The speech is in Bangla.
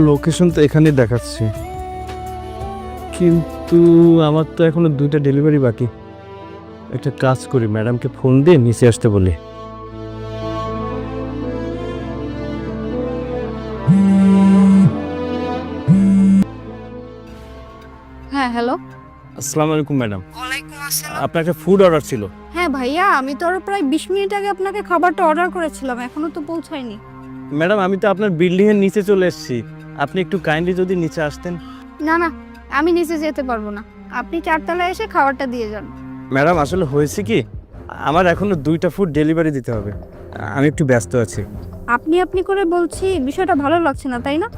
লোকেশন তো এখানে দেখাচ্ছে, কিন্তু আমার তো এখনো 2টা ডেলিভারি বাকি। একটা কাজ করি, ম্যাডামকে ফোন দিয়ে নিচে আসতে বলি। হ্যাঁ হ্যালো। আসসালামু আলাইকুম ম্যাডাম, ওয়ালাইকুম আসসালাম। আপনার একটা ফুড অর্ডার ছিল। হ্যাঁ ভাইয়া, আমি তো আরো প্রায় 20 মিনিট আগে আপনাকে খাবারটা অর্ডার করেছিলাম, এখনো তো পৌঁছায়নি। ম্যাডাম আমি তো আপনার বিল্ডিং এর নিচে চলে এসেছি, আপনি একটু কাইন্ডলি যদি নিচে আসতেন। না না, আমি নিচে যেতে পারবো না, আপনি 4তলায় এসে খাবারটা দিয়ে যান। ম্যাডাম আসলে হয়েছে কি, আমার এখনো 2টা ফুড ডেলিভারি দিতে হবে, আমি একটু ব্যস্ত আছি। আপনি আপনি করে বলছি, বিষয়টা ভালো লাগছে না তাই না?